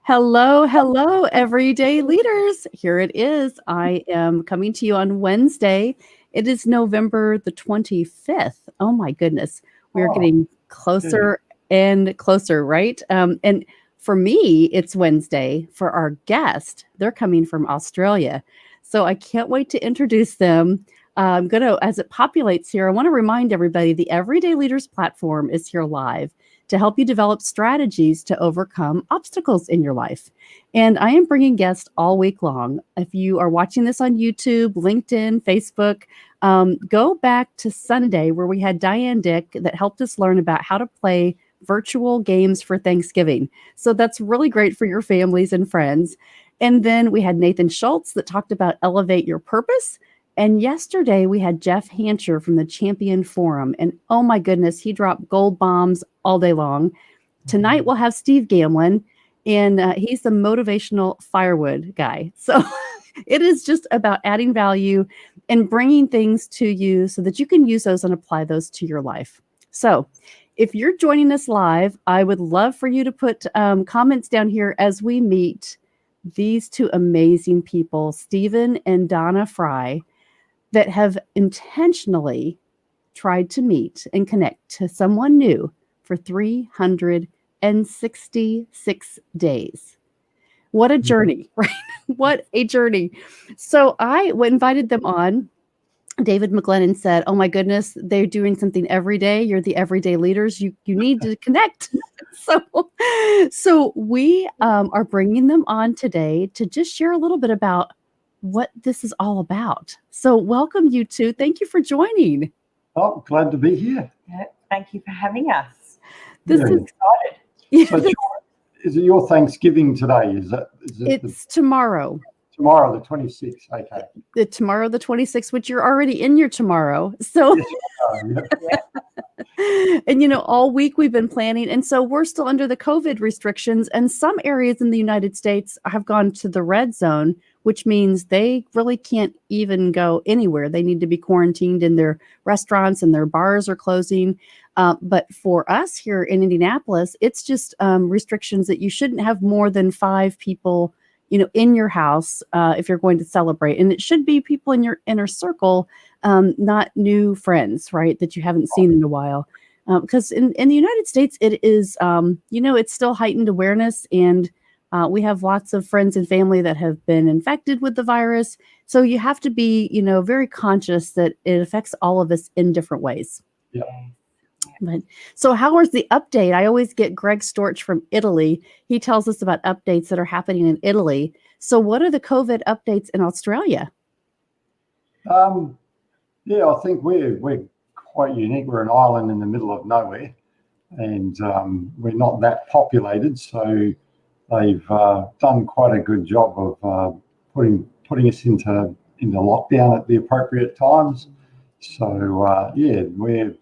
Hello, hello, everyday leaders. Here it is. I am coming to you on Wednesday. It is November the 25th. Oh my goodness. We're getting closer and closer, right? And for me, it's Wednesday. For our guest, they're coming from Australia. So I can't wait to introduce them. I'm going to, as it populates here, I want to remind everybody the Everyday Leaders platform is here live to help you develop strategies to overcome obstacles in your life. And I am bringing guests all week long. If you are watching this on YouTube, LinkedIn, Facebook, go back to Sunday where we had Diane Dick that helped us learn about how to play virtual games for Thanksgiving. So that's really great for your families and friends. And then we had Nathan Schultz that talked about elevate your purpose. And yesterday we had Jeff Hancher from the Champion Forum. And oh my goodness, he dropped gold bombs all day long. Tonight we'll have Steve Gamlin, and he's the motivational firewood guy. So it is just about adding value and bringing things to you so that you can use those and apply those to your life. So if you're joining us live, I would love for you to put comments down here as we meet these two amazing people, Stephen and Donna Fry, that have intentionally tried to meet and connect to someone new for 366 days. What a journey, right? What a journey. So I invited them on. David McGlennon said, oh my goodness, they're doing something every day. You're the everyday leaders. You need to connect. So we are bringing them on today to just share a little bit about what this is all about. So welcome, you two. Thank you for joining. Oh, glad to be here. Yeah, thank you for having us. This is excited. Yeah, So is it your Thanksgiving today? Is it it's tomorrow. Tomorrow, the 26th. Okay. Tomorrow, the 26th, which you're already in your tomorrow. So, and all week we've been planning. And so we're still under the COVID restrictions. And some areas in the United States have gone to the red zone, which means they really can't even go anywhere. They need to be quarantined in their restaurants and their bars are closing. But for us here in Indianapolis, it's just restrictions that you shouldn't have more than 5 people in your house if you're going to celebrate. And it should be people in your inner circle, not new friends, right, that you haven't seen in a while. Because in the United States, it is, it's still heightened awareness. And we have lots of friends and family that have been infected with the virus. So you have to be, very conscious that it affects all of us in different ways. Yeah. But, so how was the update? I always get Greg Storch from Italy. He tells us about updates that are happening in Italy. So what are the COVID updates in Australia? I think we're quite unique. We're an island in the middle of nowhere, and we're not that populated. So they've done quite a good job of putting us into lockdown at the appropriate times. So we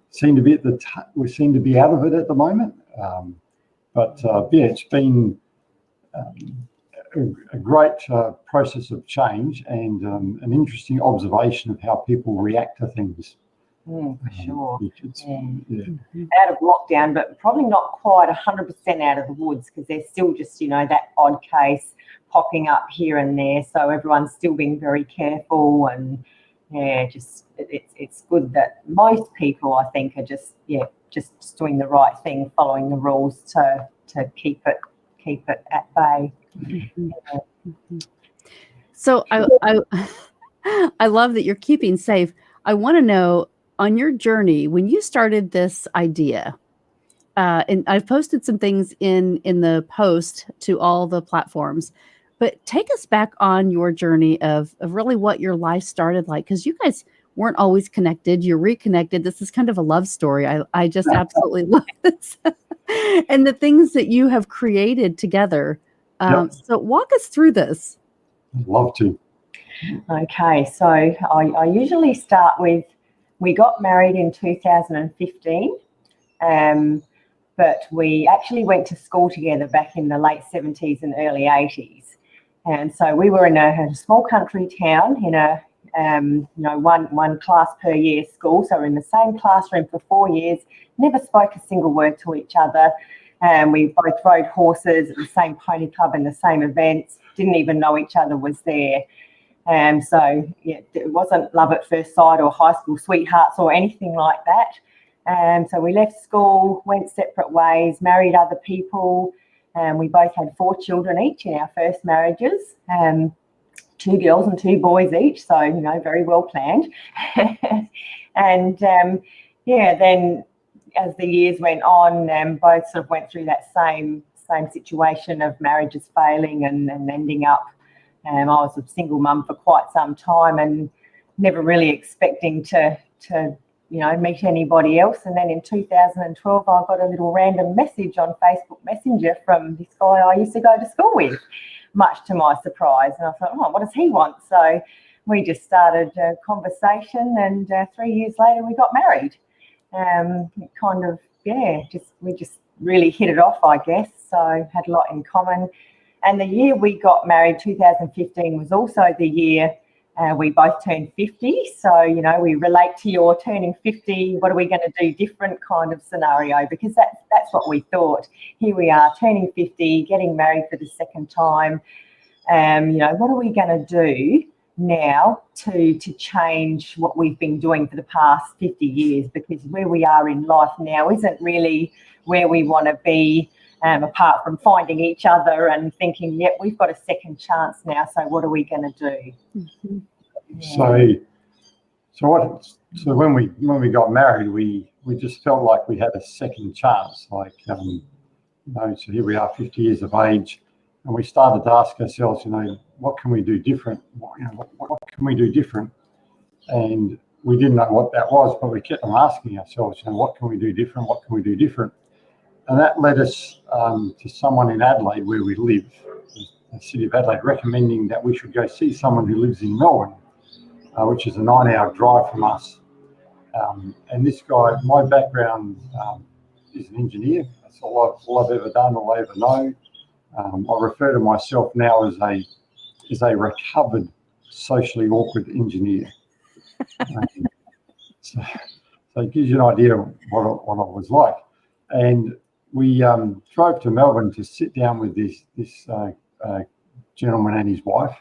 seem to be we seem to be out of it at the moment. It's been a great process of change and an interesting observation of how people react to things. For sure. Yeah. Out of lockdown, but probably not quite 100% out of the woods because there's still just, that odd case popping up here and there. So everyone's still being very careful and it's good that most people, I think, are just doing the right thing, following the rules to keep it at bay. Mm-hmm. So I love that you're keeping safe. I want to know, on your journey, when you started this idea, and I've posted some things in the post to all the platforms, but take us back on your journey of really what your life started like, because you guys weren't always connected. You're reconnected. This is kind of a love story. I just absolutely love this. And the things that you have created together. So walk us through this. I'd love to. Okay, so I usually start with, we got married in 2015, but we actually went to school together back in the late 70s and early 80s. And so we were in a small country town in a one class per year school. So we're in the same classroom for 4 years, never spoke a single word to each other. We both rode horses at the same pony club and the same events, didn't even know each other was there. So yeah, it wasn't love at first sight or high school sweethearts or anything like that. So we left school, went separate ways, married other people. We both had 4 children each in our first marriages, 2 girls and 2 boys each. So, you know, very well planned. And yeah, then as the years went on, both sort of went through that same situation of marriages failing and ending up. I was a single mum for quite some time and never really expecting to you know, meet anybody else. And then in 2012, I got a little random message on Facebook Messenger from this guy I used to go to school with, much to my surprise. And I thought, oh, what does he want? So we just started a conversation, and 3 years later, we got married. Kind of, yeah, we just really hit it off, I guess. So had a lot in common. And the year we got married, 2015, was also the year we both turned 50. So, you know, we relate to your turning 50. What are we going to do different kind of scenario? Because that's what we thought. Here we are, turning 50, getting married for the second time. You know, what are we going to do now to change what we've been doing for the past 50 years? Because where we are in life now isn't really where we want to be, apart from finding each other and thinking, yep, we've got a second chance now, so what are we going to do? Mm-hmm. Yeah. So when we got married, we just felt like we had a second chance. Like, you know, so here we are, 50 years of age, and we started to ask ourselves, you know, what can we do different? What can we do different? And we didn't know what that was, but we kept on asking ourselves, you know, what can we do different? What can we do different? And that led us to someone in Adelaide, where we live, the city of Adelaide, recommending that we should go see someone who lives in Melbourne, which is a 9-hour drive from us. And this guy, my background is an engineer. That's all I've ever done, all I ever know. I refer to myself now as a recovered socially awkward engineer. So it gives you an idea of what I was like. And we drove to Melbourne to sit down with this gentleman and his wife.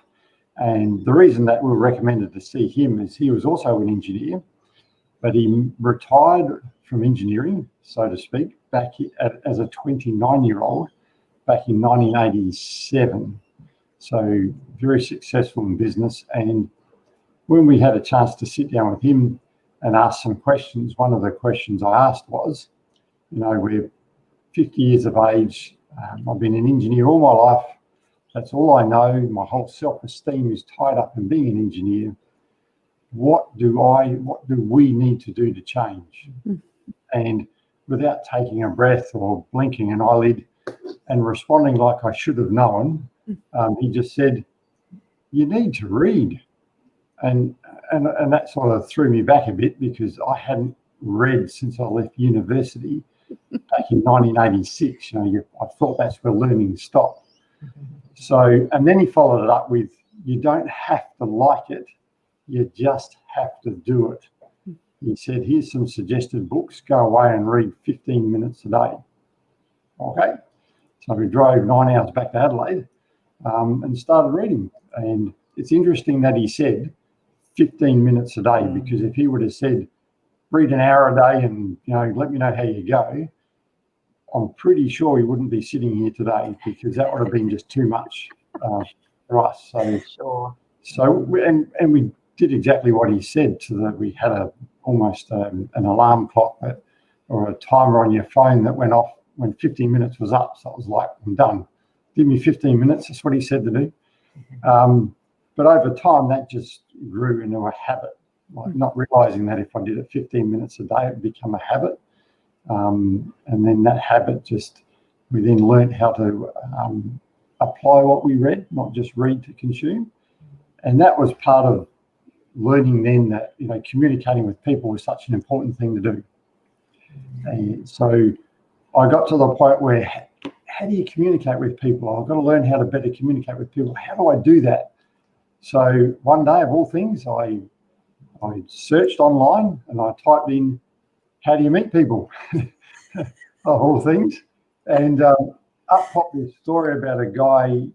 And the reason that we were recommended to see him is he was also an engineer, but he retired from engineering, so to speak, back as a 29-year-old back in 1987. So very successful in business. And when we had a chance to sit down with him and ask some questions, one of the questions I asked was, you know, we're 50 years of age. I've been an engineer all my life. That's all I know. My whole self-esteem is tied up in being an engineer. What do we need to do to change? Mm-hmm. And without taking a breath or blinking an eyelid and responding like I should have known, he just said, you need to read. And that sort of threw me back a bit, because I hadn't read since I left university back in 1986. You know, I thought that's where learning stopped. So, and then he followed it up with, you don't have to like it, you just have to do it. He said, here's some suggested books, go away and read 15 minutes a day. Okay, so we drove 9 hours back to Adelaide and started reading. And it's interesting that he said 15 minutes a day, because if he would have said, read an hour a day and, you know, let me know how you go, I'm pretty sure he wouldn't be sitting here today, because that would have been just too much for us. So, sure. And we did exactly what he said. So that we had almost an alarm clock or a timer on your phone that went off when 15 minutes was up. So it was like, I'm done. Give me 15 minutes. That's what he said to do. But over time, that just grew into a habit. Like, not realizing that if I did it 15 minutes a day, it would become a habit. And then that habit we then learned how to apply what we read, not just read to consume. And that was part of learning then that, you know, communicating with people was such an important thing to do. And so I got to the point where, how do you communicate with people? I've got to learn how to better communicate with people. How do I do that? So one day, of all things, I searched online and I typed in, how do you meet people? Of all things. And up popped this story about a guy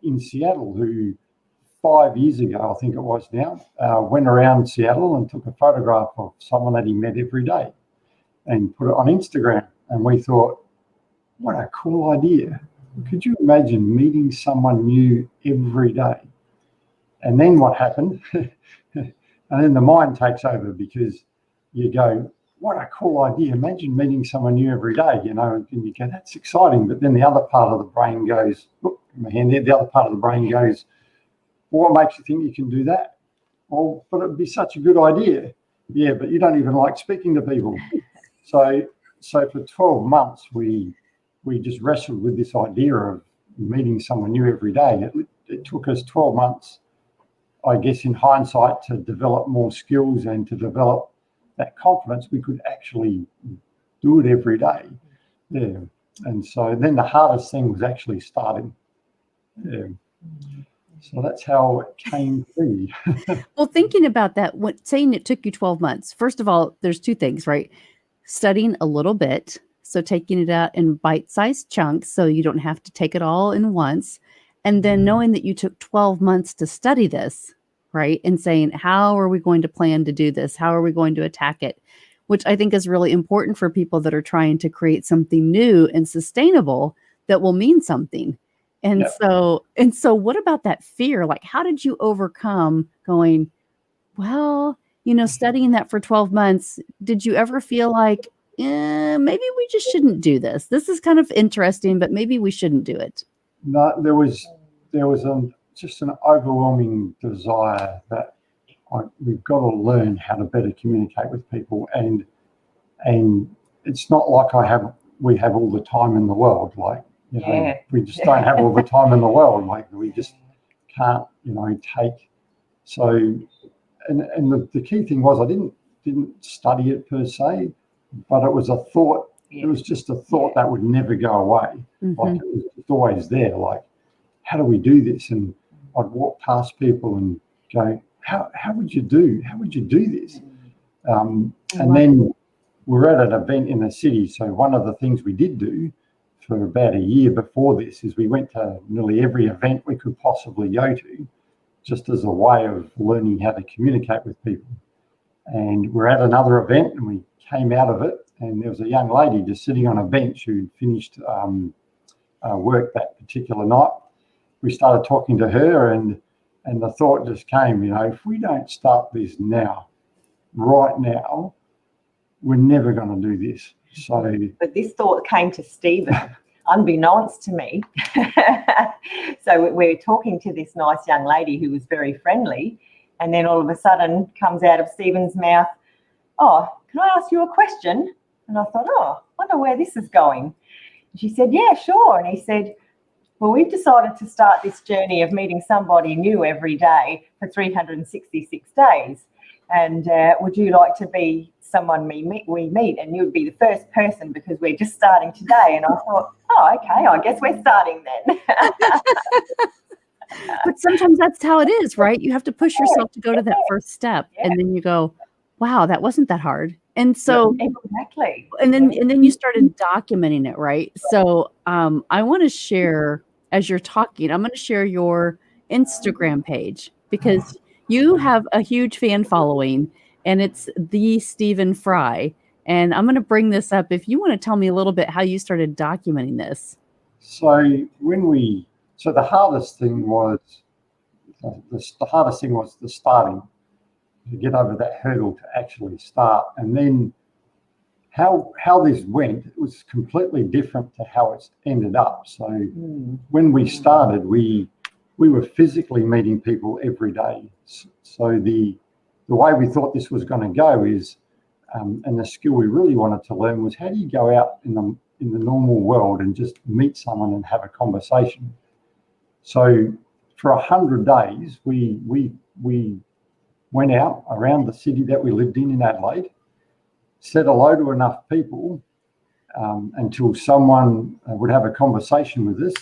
in Seattle who 5 years ago, I think it was now, went around Seattle and took a photograph of someone that he met every day and put it on Instagram. And we thought, what a cool idea. Could you imagine meeting someone new every day? And then what happened? And then the mind takes over, because you go, what a cool idea. Imagine meeting someone new every day, and you go, that's exciting. But then the other part of the brain goes, look, my hand there, the other part of the brain goes, well, what makes you think you can do that? Well, but it'd be such a good idea. Yeah, but you don't even like speaking to people. So for 12 months, we just wrestled with this idea of meeting someone new every day. It took us 12 months, I guess, in hindsight, to develop more skills and to develop that confidence we could actually do it every day. Yeah. And so then the hardest thing was actually starting. Yeah. So that's how it came to be. Well, thinking about that, saying it took you 12 months, first of all, there's two things, right? Studying a little bit, so taking it out in bite-sized chunks so you don't have to take it all in once. And then knowing that you took 12 months to study this, right? And saying, how are we going to plan to do this? How are we going to attack it? Which I think is really important for people that are trying to create something new and sustainable that will mean something. And so what about that fear? Like, how did you overcome going, well, studying that for 12 months, did you ever feel like, maybe we just shouldn't do this? This is kind of interesting, but maybe we shouldn't do it. No, there was just an overwhelming desire that we've got to learn how to better communicate with people, and it's not like we have all the time in the world. Like, we just don't have all the time in the world. Like, we just can't, take. So, and the key thing was, I didn't study it per se, but it was a thought. It was just a thought that would never go away. Mm-hmm. Like, it was just always there. Like, how do we do this? And I'd walk past people and go, how would you do this? And then we're at an event in the city. So one of the things we did do for about a year before this is we went to nearly every event we could possibly go to, just as a way of learning how to communicate with people. And we're at another event, and we came out of it, and there was a young lady just sitting on a bench who finished work that particular night. We started talking to her, and the thought just came, if we don't start this now, right now, we're never going to do this. So, but this thought came to Stephen, unbeknownst to me. So we're talking to this nice young lady who was very friendly, and then all of a sudden comes out of Stephen's mouth, oh, can I ask you a question? And I thought, oh, I wonder where this is going. And she said, yeah, sure. And he said, well, we've decided to start this journey of meeting somebody new every day for 366 days. And would you like to be someone we meet? And you'd be the first person, because we're just starting today. And I thought, oh, okay, I guess we're starting then. But sometimes that's how it is, right? You have to push yourself to go to that first step. Yeah. And then you go, wow, that wasn't that hard. And so exactly. And then you started documenting it, right? So I want to share, as you're talking, I'm going to share your Instagram page, because you have a huge fan following, and it's the Stephen Fry. And I'm going to bring this up. If you want to tell me a little bit how you started documenting this. So the hardest thing was the starting, to get over that hurdle to actually start. And then how this went, it was completely different to how it's ended up. So when we started, we were physically meeting people every day. So the way we thought this was going to go is, and the skill we really wanted to learn was, how do you go out in the normal world and just meet someone and have a conversation? So for 100 days, we went out around the city that we lived in Adelaide, said hello to enough people until someone would have a conversation with us,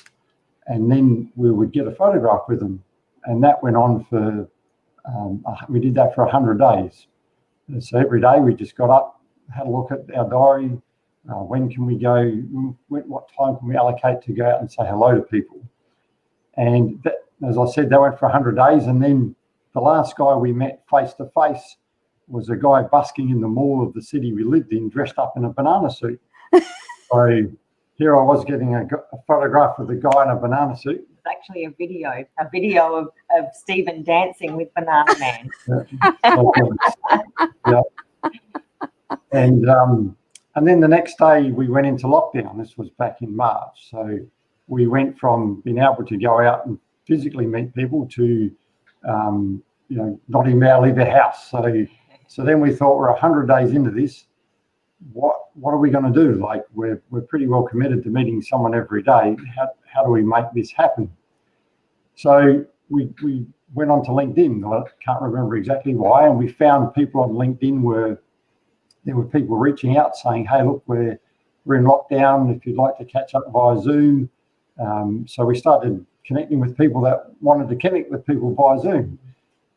and then we would get a photograph with them. And that went on for, we did that for 100 days. And so every day we just got up, had a look at our diary, when can we go? What time can we allocate to go out and say hello to people? And that, as I said, that went for 100 days. And then the last guy we met face to face was a guy busking in the mall of the city we lived in, dressed up in a banana suit. So here I was getting a photograph of the guy in a banana suit. It's actually a video of Stephen dancing with Banana Man. Yeah. And then the next day we went into lockdown. This was back in March. So we went from being able to go out and physically meet people to, not even able to leave the house. So then we thought, we're 100 days into this. What are we going to do? Like, we're pretty well committed to meeting someone every day. How do we make this happen? So we went on to LinkedIn. I can't remember exactly why, and we found people on LinkedIn where there were people reaching out saying, "Hey, look, we're in lockdown. If you'd like to catch up via Zoom." So we started connecting with people that wanted to connect with people via Zoom,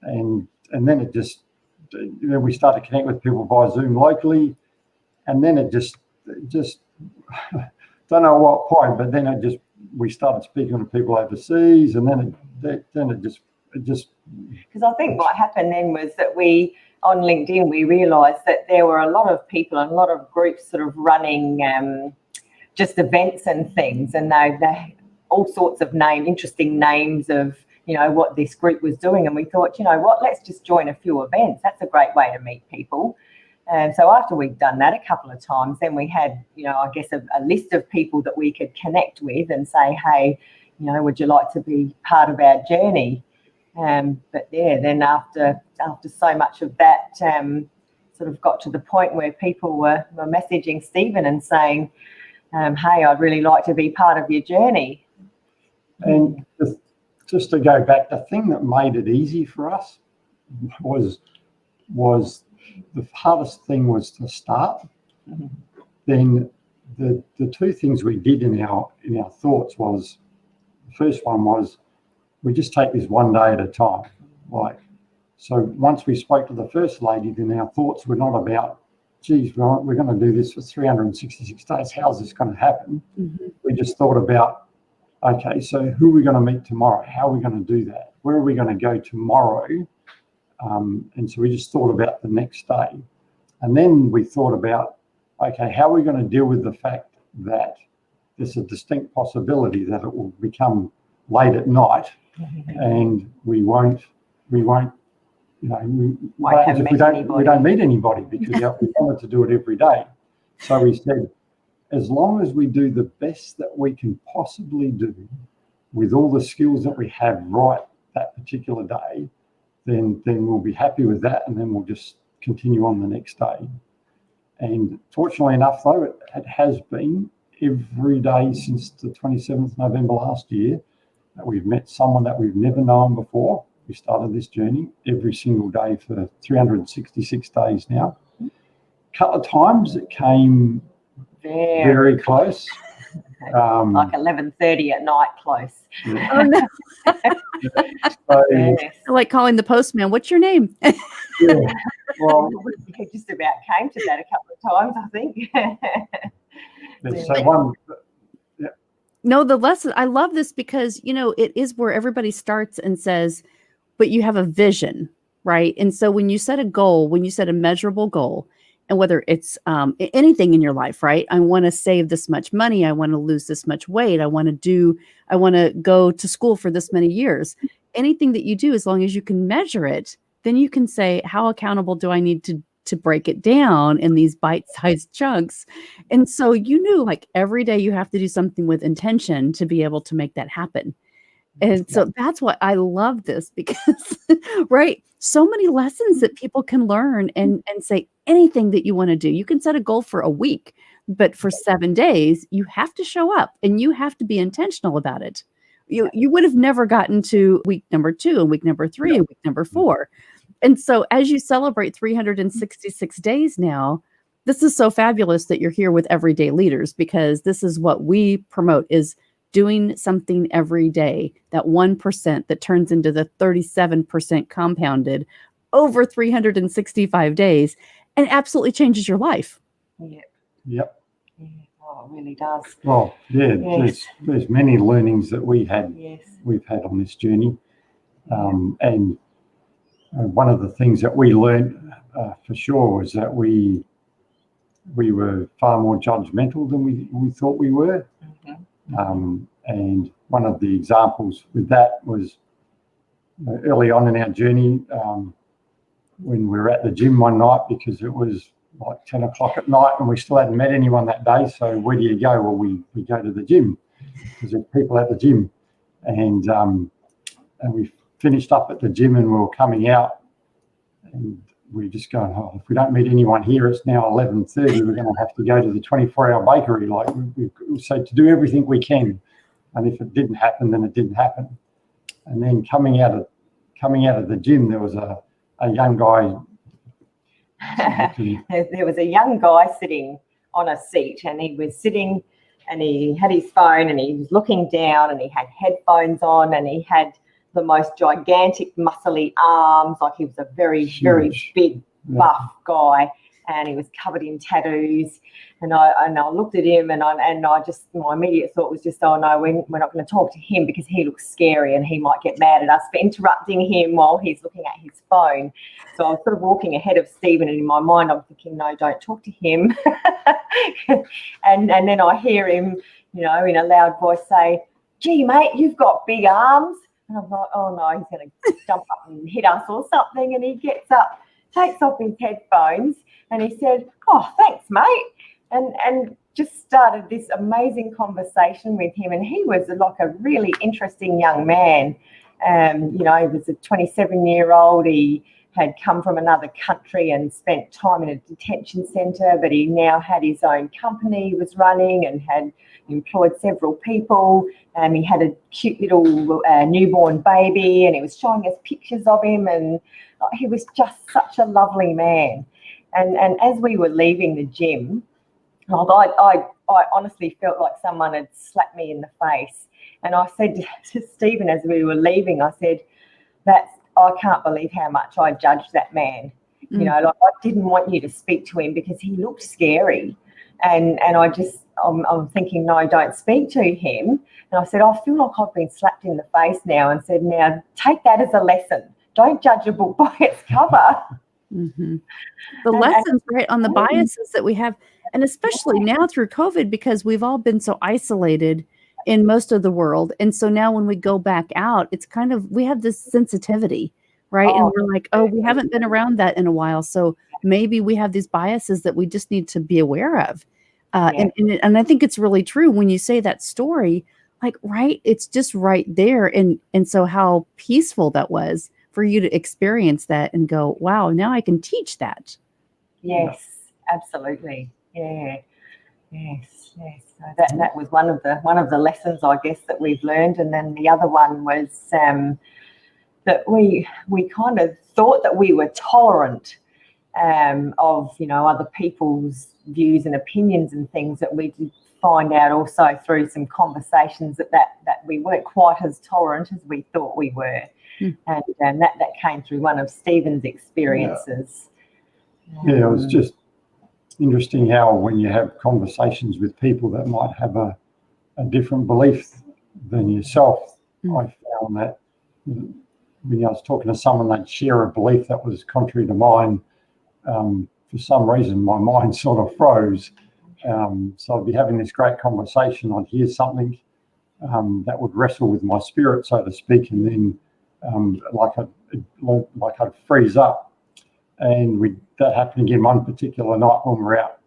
and then it just, we started connecting with people via Zoom locally. And then it just don't know what point, but then we started speaking to people overseas, and then it just because I think what happened then was that on LinkedIn we realised that there were a lot of people and a lot of groups sort of running just events and things, and they all sorts of interesting names of what this group was doing, and we thought, let's just join a few events. That's a great way to meet people. And so after we'd done that a couple of times, then we had, I guess, a list of people that we could connect with and say, hey, would you like to be part of our journey? But yeah, then after so much of that, sort of got to the point where people were messaging Stephen and saying, hey, I'd really like to be part of your journey. And just to go back, the thing that made it easy for us was the hardest thing was to start. Mm-hmm. Then the two things we did in our thoughts was, the first one was, we just take this one day at a time. So once we spoke to the first lady, then our thoughts were not about, geez, we're going to do this for 366 days. How's this going to happen? Mm-hmm. We just thought about, okay, so who are we going to meet tomorrow? How are we going to do that? Where are we going to go tomorrow? And so we just thought about the next day. And then we thought about, okay, how are we going to deal with the fact that there's a distinct possibility that it will become late at night, and we don't meet anybody because we wanted to do it every day. So we said, as long as we do the best that we can possibly do with all the skills that we have right that particular day, then we'll be happy with that, and then we'll just continue on the next day. And fortunately enough, though, it has been every day since the 27th November last year that we've met someone that we've never known before. We started this journey every single day for 366 days now. A couple of times it came very close. Like 11:30 at night close. Yeah. Oh, no. So, Yes. Like calling the postman, what's your name? yeah, well, It just about came to that a couple of times, I think. so No, the lesson, I love this because, it is where everybody starts and says, but you have a vision, right? And so when you set a goal, when you set a measurable goal, and whether it's anything in your life, right? I want to save this much money. I want to lose this much weight. I want to go to school for this many years. Anything that you do, as long as you can measure it, then you can say, how accountable do I need to break it down in these bite-sized chunks? And so you knew, like, every day you have to do something with intention to be able to make that happen. And so that's why I love this, because, right, so many lessons that people can learn and say anything that you want to do. You can set a goal for a week, but for 7 days, you have to show up and you have to be intentional about it. You would have never gotten to week number 2 and week number 3 and week number 4. And so as you celebrate 366 days now, this is so fabulous that you're here with Everyday Leaders, because this is what we promote, is doing something every day, that 1% that turns into the 37% compounded over 365 days and absolutely changes your life. Yeah. Yep. Yeah. Oh, it really does. Well, yeah, Yes. there's many learnings that we've had on this journey, and one of the things that we learned for sure was that we were far more judgmental than we thought we were. And one of the examples with that was early on in our journey, when we were at the gym one night, because it was like 10 o'clock at night and we still hadn't met anyone that day. So where do you go? Well, we go to the gym because there's people at the gym. And we finished up at the gym and we were coming out and we just going, oh, if we don't meet anyone here, it's now 11:30. We're going to have to go to the 24-hour bakery. Like we so to do everything we can. And if it didn't happen, then it didn't happen. And then coming out of the gym, there was a young guy. There was a young guy sitting on a seat, and he was sitting and he had his phone and he was looking down and he had headphones on and he had the most gigantic muscly arms, like he was a very, very big, buff guy, and he was covered in tattoos. And I looked at him and I just, my immediate thought was just, oh no, we're not going to talk to him because he looks scary and he might get mad at us for interrupting him while he's looking at his phone. So I was sort of walking ahead of Stephen, and in my mind I'm thinking, no, don't talk to him. and then I hear him, you know, in a loud voice say, gee, mate, you've got big arms. And I'm like, oh no, he's going to jump up and hit us or something. And he gets up, takes off his headphones, and he said, oh, thanks, mate. And just started this amazing conversation with him. And he was like a really interesting young man. You know, he was a 27-year-old. He had come from another country and spent time in a detention centre, but he now had his own company he was running and had employed several people. He had a cute little newborn baby, and he was showing us pictures of him, and he was just such a lovely man. And as we were leaving the gym, I honestly felt like someone had slapped me in the face. And I said to Stephen as we were leaving, I said, I can't believe how much I judged that man. You know, like I didn't want you to speak to him because he looked scary. And I'm thinking, no, don't speak to him. And I said, I feel like I've been slapped in the face now, and said, now take that as a lesson. Don't judge a book by its cover. The lessons, right, on the biases that we have, and especially now through COVID, because we've all been so isolated in most of the world. And so now when we go back out, it's kind of, we have this sensitivity, right? And we're like, oh, we haven't been around that in a while. So maybe we have these biases that we just need to be aware of. And I think it's really true when you say that story, like, right, it's just right there. And so how peaceful that was for you to experience that and go, wow, now I can teach that. Yes, absolutely. Yeah. Yes. So that was one of the lessons, I guess, that we've learned. And then the other one was that we kind of thought that we were tolerant of, you know, other people's views and opinions and things, that we did find out also through some conversations that we weren't quite as tolerant as we thought we were. And that came through one of Stephen's experiences. Yeah, it was just interesting how when you have conversations with people that might have a different belief than yourself, I found that when I was talking to someone, they'd share a belief that was contrary to mine. For some reason, my mind sort of froze. So I'd be having this great conversation. I'd hear something that would wrestle with my spirit, so to speak, and then like I'd freeze up. And that happened again one particular night when we were out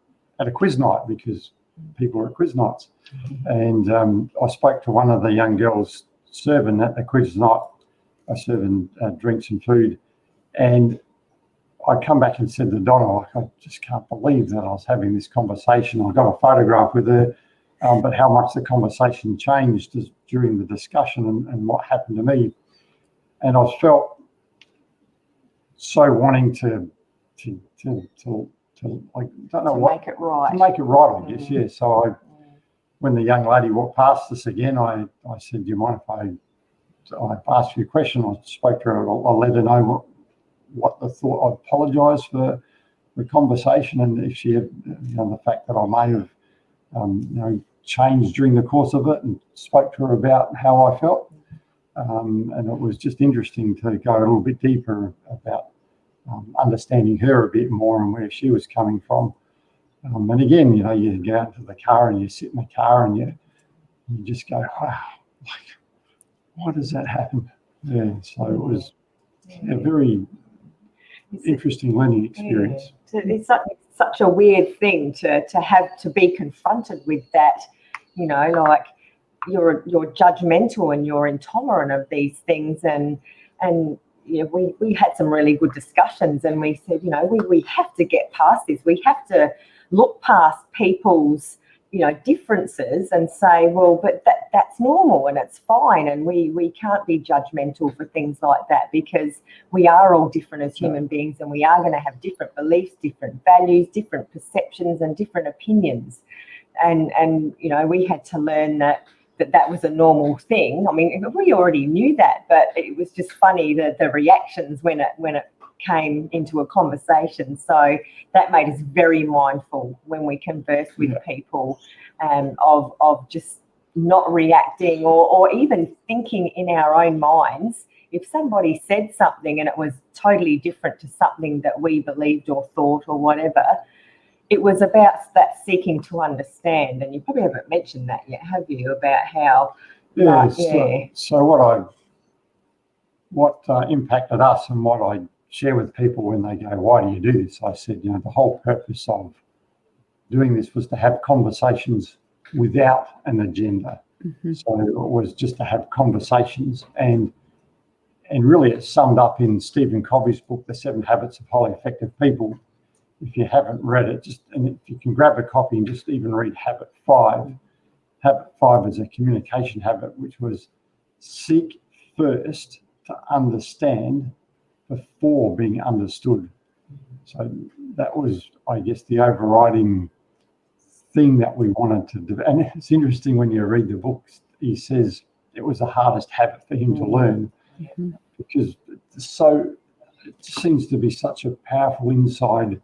at a quiz night, because people are at quiz nights. And I spoke to one of the young girls serving at the quiz night, serving drinks and food. And I come back and said to Donna, like, I just can't believe that I was having this conversation. I got a photograph with her, but how much the conversation changed during the discussion and what happened to me. And I felt so wanting to like, don't know what, make it right. To make it right, I guess, yeah. So when the young lady walked past us again, I said, do you mind if I asked you a question? I spoke to her. I let her know what the thought. I apologised for the conversation, and if she had, you know, the fact that I may have changed during the course of it and spoke to her about how I felt. And it was just interesting to go a little bit deeper about understanding her a bit more and where she was coming from. And again, you go out to the car and you sit in the car and you just go, wow, why does that happen? Yeah, so it was a very interesting learning experience. Yeah. It's such a weird thing to have to be confronted with that, like you're judgmental and you're intolerant of these things, and we had some really good discussions, and we said, we have to get past this. We have to look past people's differences and say, well, but that's normal and it's fine, and we can't be judgmental for things like that, because we are all different as human beings, and we are going to have different beliefs, different values, different perceptions and different opinions, and we had to learn that was a normal thing. I mean, we already knew that, but it was just funny that the reactions when it came into a conversation. So that made us very mindful when we converse with people, of just not reacting or even thinking in our own minds. If somebody said something and it was totally different to something that we believed or thought or whatever, it was about that seeking to understand. And you probably haven't mentioned that yet, have you? About how So what impacted us and what I share with people when they go, why do you do this? I said, the whole purpose of doing this was to have conversations without an agenda. Mm-hmm. So it was just to have conversations, and really it's summed up in Stephen Covey's book, The 7 Habits of Highly Effective People. If you haven't read it, and if you can grab a copy and just even read Habit 5. Habit 5 is a communication habit, which was seek first to understand before being understood. So that was, I guess, the overriding thing that we wanted to do. And it's interesting when you read the books, he says it was the hardest habit for him to learn, because it seems to be such a powerful inside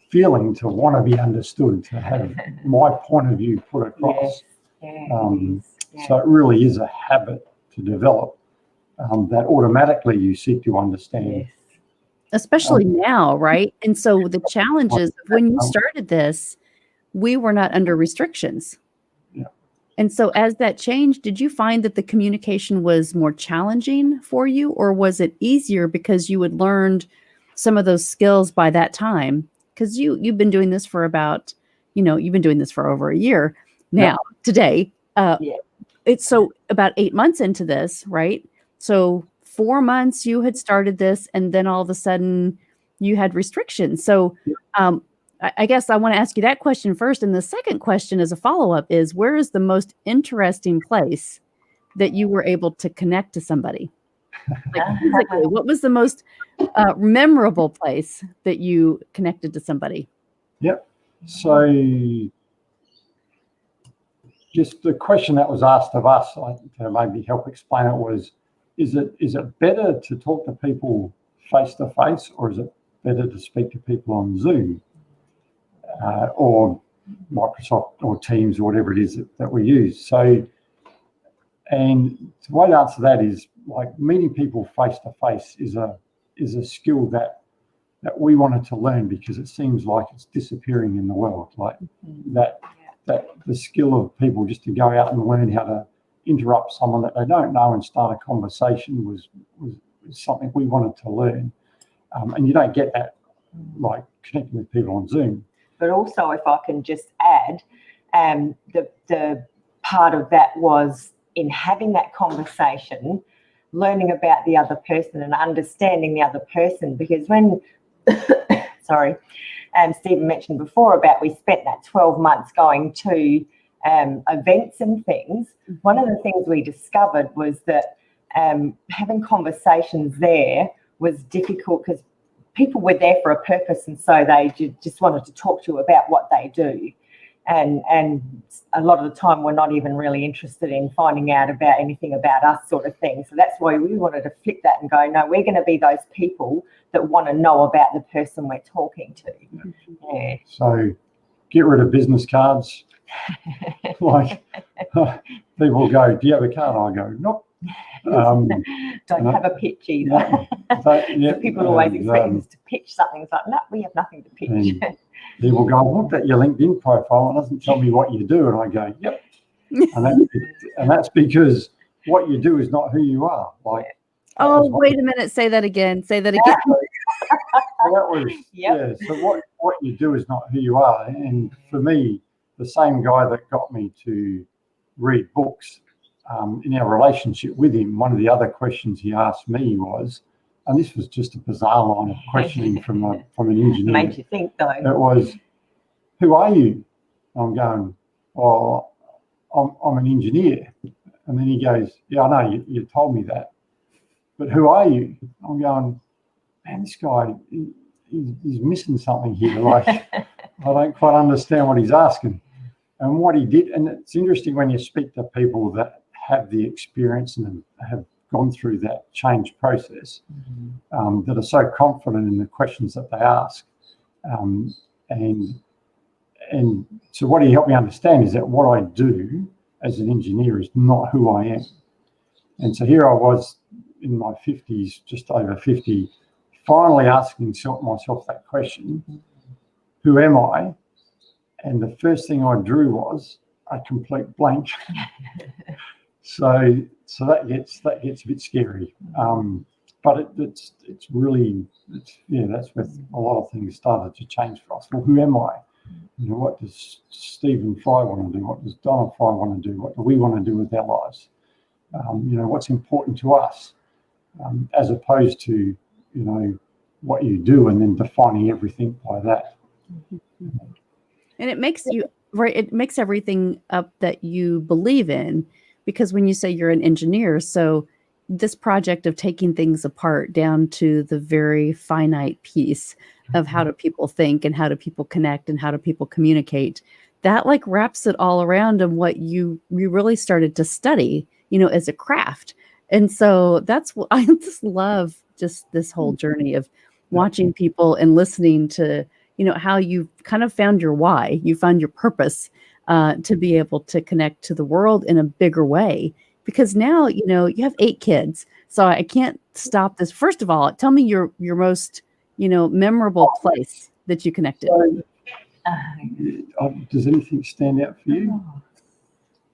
feeling to want to be understood, to have my point of view put across. So it really is a habit to develop, that automatically you seek to understand. Especially now, right? And so the challenges, when you started this, we were not under restrictions. Yeah. And so as that changed, did you find that the communication was more challenging for you, or was it easier because you had learned some of those skills by that time? Because you've been doing this for about, you've been doing this for over a year now, today. It's so about 8 months into this, right? So 4 months you had started this, and then all of a sudden you had restrictions. So I guess I want to ask you that question first. And the second question as a follow-up is, where is the most interesting place that you were able to connect to somebody? Like physically, what was the most memorable place that you connected to somebody? Yep. So just the question that was asked of us, to maybe help explain it, was, is it better to talk to people face to face, or is it better to speak to people on Zoom, or Microsoft or Teams, or whatever it is that we use? So, and the way to answer that is, like, meeting people face to face is a skill that we wanted to learn, because it seems like it's disappearing in the world. Like that the skill of people just to go out and learn how to interrupt someone that they don't know and start a conversation was something we wanted to learn. And you don't get that, like, connecting with people on Zoom. But also, if I can just add, the part of that was in having that conversation, learning about the other person and understanding the other person. Because when, Stephen mentioned before about we spent that 12 months going to events and things, one of the things we discovered was that having conversations there was difficult, because people were there for a purpose, and so they just wanted to talk to you about what they do. And a lot of the time we're not even really interested in finding out about anything about us, sort of thing. So that's why we wanted to flip that and go, no, we're going to be those people that want to know about the person we're talking to. So get rid of business cards. Like people go, do you have a card? I go, nope. Don't have a pitch either. So people always expect us to pitch something. It's like, no, we have nothing to pitch. People go, I looked at your LinkedIn profile and it doesn't tell me what you do. And I go, yep. And that's because what you do is not who you are. Like, oh, wait a minute. Say that again. Say that again. So that was, yeah. So what you do is not who you are. And for me, the same guy that got me to read books, in our relationship with him, one of the other questions he asked me was, and this was just a bizarre line of questioning from an engineer. Made you think, though. It was, who are you? I'm going, oh, I'm an engineer. And then he goes, yeah, I know, you told me that. But who are you? I'm going, man, this guy, he's missing something here. Like, I don't quite understand what he's asking. And what he did, and it's interesting when you speak to people that have the experience and have gone through that change process, that are so confident in the questions that they ask. And so what he helped me understand is that what I do as an engineer is not who I am. And so here I was in my 50s, just over 50, finally asking myself that question, who am I? And the first thing I drew was a complete blank. So that gets a bit scary. But it's really, that's where a lot of things started to change for us. Well, who am I? You know, what does Stephen Fry want to do? What does Donna Fry want to do? What do we want to do with our lives? You know, what's important to us, as opposed to, you know, what you do and then defining everything by that. And it makes you right. It makes everything up that you believe in, because when you say you're an engineer, so this project of taking things apart down to the very finite piece of how do people think and how do people connect and how do people communicate, that like wraps it all around in what you really started to study, you know, as a craft. And so that's what I just love, just this whole journey of watching people and listening to, you know, how you kind of found your why, you found your purpose, to be able to connect to the world in a bigger way. Because now, you know, you have 8 kids, so I can't stop this. First of all, tell me your most, you know, memorable place that you connected. Does anything stand out for you?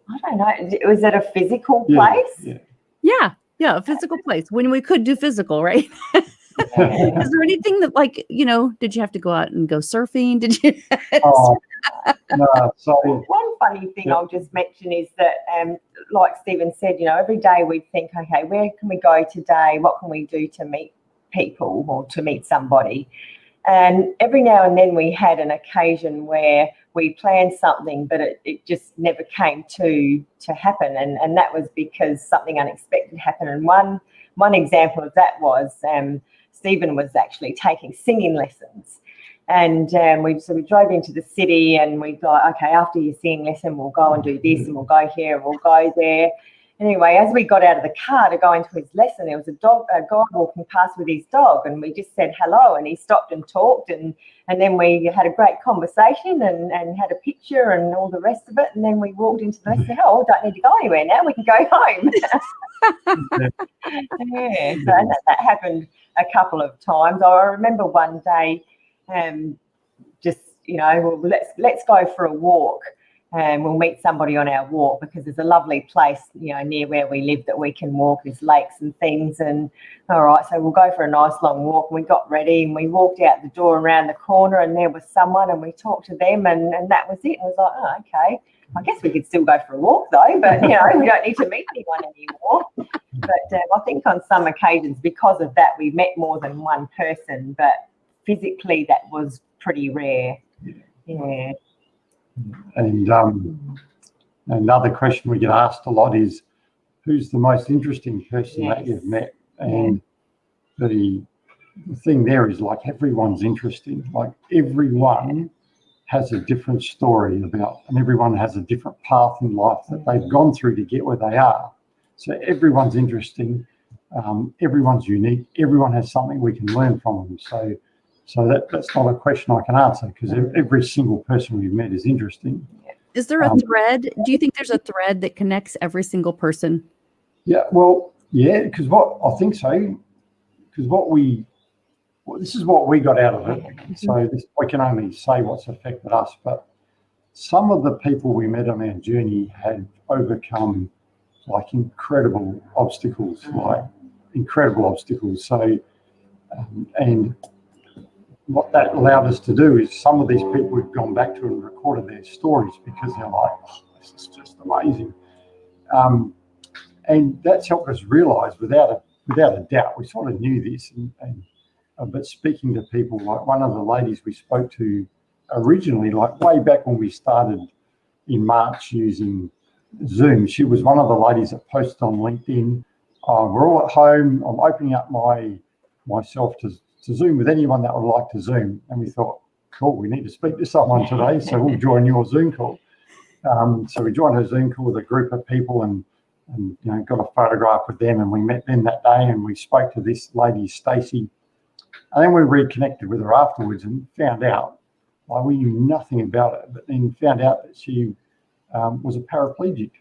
I don't know. Was it a physical place? Yeah, a physical place when we could do physical, right? Is there anything that, like, you know, did you have to go out and go surfing? Did you? No, so one funny thing I'll just mention is that, like Stephen said, you know, every day we think, okay, where can we go today? What can we do to meet people or to meet somebody? And every now and then we had an occasion where we planned something, but it just never came to happen. And that was because something unexpected happened. And one example of that was Stephen was actually taking singing lessons. And we drove into the city and we thought, okay, after your singing lesson, we'll go and do this and we'll go here and we'll go there. Anyway, as we got out of the car to go into his lesson, there was a guy walking past with his dog, and we just said hello, and he stopped and talked, and then we had a great conversation and had a picture and all the rest of it, and then we walked into the lesson. Oh, don't need to go anywhere now, we can go home. Yeah, so that happened a couple of times. I remember one day, just, you know, well, let's go for a walk. And we'll meet somebody on our walk, because there's a lovely place, you know, near where we live that we can walk. There's lakes and things. And all right, so we'll go for a nice long walk. And we got ready and we walked out the door around the corner, and there was someone, and we talked to them, and that was it. And I was like, oh, okay. I guess we could still go for a walk though, but, you know, we don't need to meet anyone anymore. But I think on some occasions, because of that, we met more than one person, but physically that was pretty rare. Yeah. And another question we get asked a lot is, who's the most interesting person that you've met? And the thing there is, like, everyone's interesting. Like, everyone has a different story about, and everyone has a different path in life that they've gone through to get where they are. So everyone's interesting. Everyone's unique. Everyone has something we can learn from them. So that's not a question I can answer, because every single person we've met is interesting. Is there a thread? Do you think there's a thread that connects every single person? Yeah, well, yeah, because I think so, because this is what we got out of it. So we can only say what's affected us, but some of the people we met on our journey had overcome like incredible obstacles. So, and what that allowed us to do is some of these people we've gone back to and recorded their stories, because they're like, oh, this is just amazing. And that's helped us realise without a doubt, we sort of knew this, but speaking to people, like one of the ladies we spoke to originally, like way back when we started in March using Zoom, she was one of the ladies that posted on LinkedIn, we're all at home, I'm opening up myself to Zoom with anyone that would like to Zoom. And we thought, cool, we need to speak to someone today, so we'll join your Zoom call. So we joined her Zoom call with a group of people and got a photograph with them, and we met them that day, and we spoke to this lady, Stacey. And then we reconnected with her afterwards and found out, like, we knew nothing about it, but then found out that she was a paraplegic.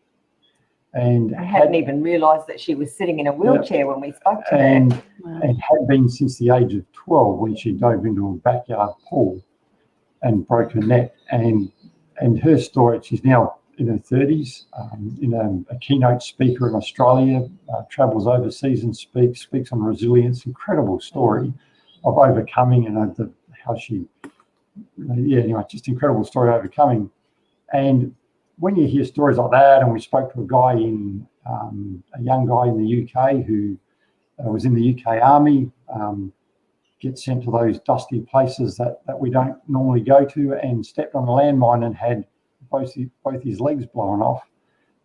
And I hadn't even realised that she was sitting in a wheelchair when we spoke to her. And had been since the age of 12, when she dove into a backyard pool and broke her neck. And her story, she's now in her 30s, a keynote speaker in Australia, travels overseas and speaks on resilience. Incredible story of overcoming, and just incredible story overcoming. And when you hear stories like that, and we spoke to a young guy in the UK who was in the UK Army, gets sent to those dusty places that we don't normally go to, and stepped on a landmine and had both his legs blown off.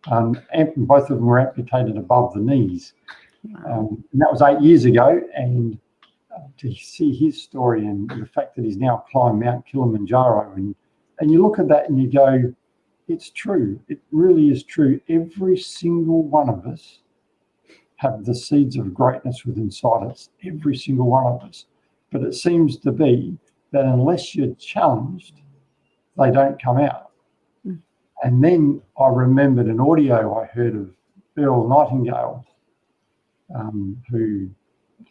And both of them were amputated above the knees. And that was 8 years ago. And to see his story and the fact that he's now climbed Mount Kilimanjaro, and you look at that and you go, it's true. It really is true. Every single one of us have the seeds of greatness within inside us. Every single one of us. But it seems to be that unless you're challenged, they don't come out. And then I remembered an audio I heard of Earl Nightingale, who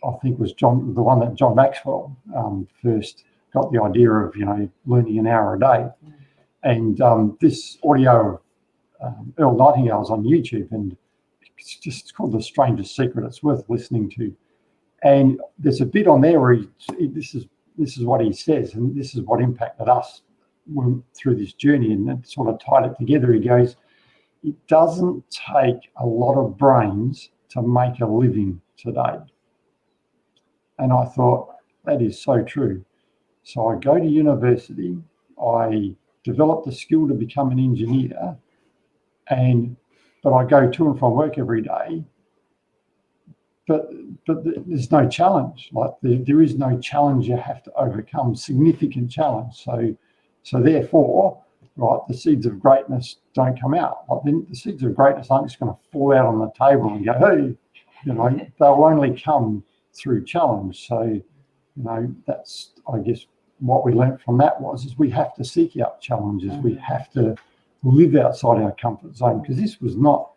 I think was the one that John Maxwell first got the idea of, learning an hour a day. And this audio of Earl Nightingale's on YouTube, and it's called The Strangest Secret. It's worth listening to. And there's a bit on there where this is what he says, and this is what impacted us through this journey, and it sort of tied it together. He goes, it doesn't take a lot of brains to make a living today. And I thought, that is so true. So I go to university, I develop the skill to become an engineer, but I go to and from work every day, but there's no challenge. Like there is no challenge you have to overcome, significant challenge. So therefore, right, the seeds of greatness don't come out. Like the seeds of greatness aren't just going to fall out on the table and go, hey, they'll only come through challenge. So, that's, I guess, what we learned from that is we have to seek out challenges. We have to live outside our comfort zone, because this was not